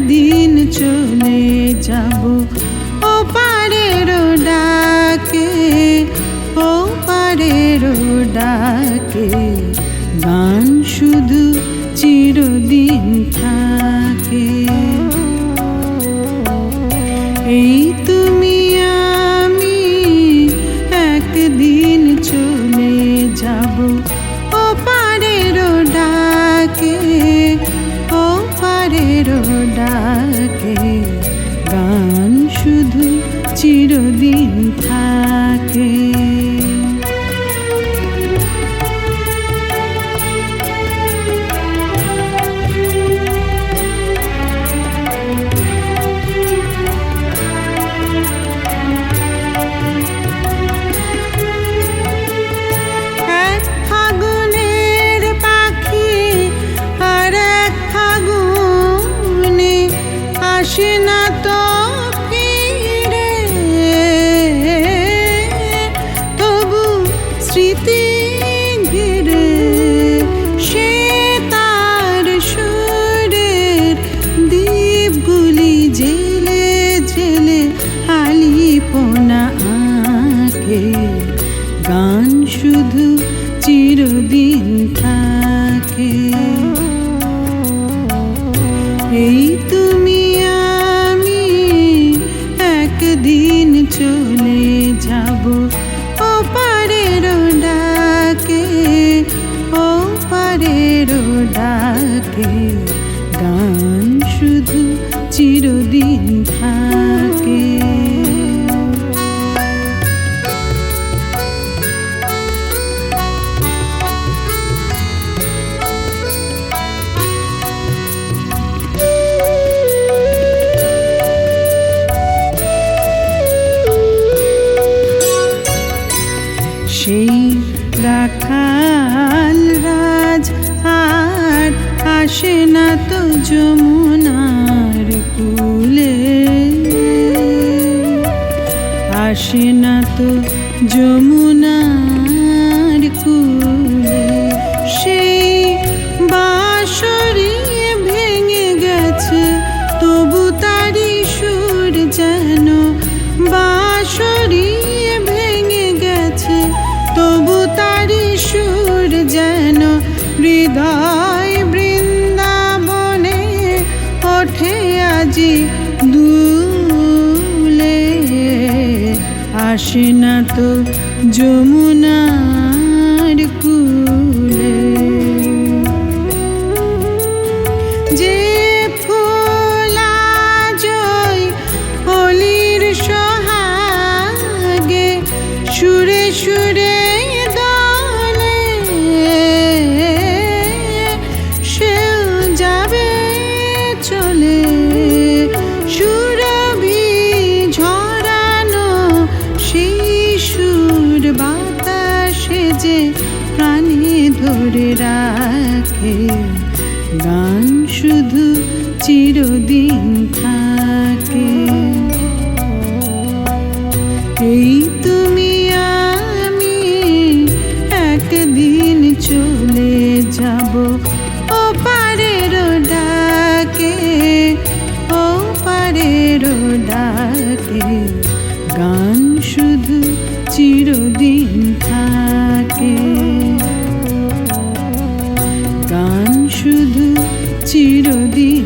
একদিন চলে যাব ও পারের ডাকে, ও পারের ডাকে। গান শুধু চিরদিন থাকে। এই তুমি আমি একদিন চলে যাব ও পারের ডাকে, ও পারের ডাকে। গান শুধু চিরদিন থাকে। আসে না তো ফিরে, তবু স্মৃতি ঘিরে সে তার সুরের দ্বীপগুলি জেলে জেলে আলিপনা আঁকে। গান শুধু চিরদিন থাকে। এই তুমি একদিন চলে যাব ও পারের ডাকে, ও পারের ডাকে। গান শুধু চিরদিন থাকে। সেই রাখাল রাজ আর আসে না তো যমুনার কূলে, আসে না তো যমুনার কূলে। সেই বাঁশরি ভেঙে গেছে তবু তারি সুর যেন, বাঁশরি ভেঙে গেছে তবু তারি সুর যেন। হৃদয় বৃন্দাবনে ওঠে আজি দুলে, আসে না তো যমুনার কূলে। যে ফুলা জয় হোলির সোহাগে সুরে সুরে দলে, সেও যাবে চলে। সুরভি ঝরানো সেই সুর বাতাসে যে প্রাণে ধরে রাখে। গান শুধু চিরদিন থাকে। এই তুমি আমি একদিন চলে যাব ও পারের ডাকে, ও পারের ডাকে। গান শুধু চিরদিন থাকে। গান শুধু চিরদিন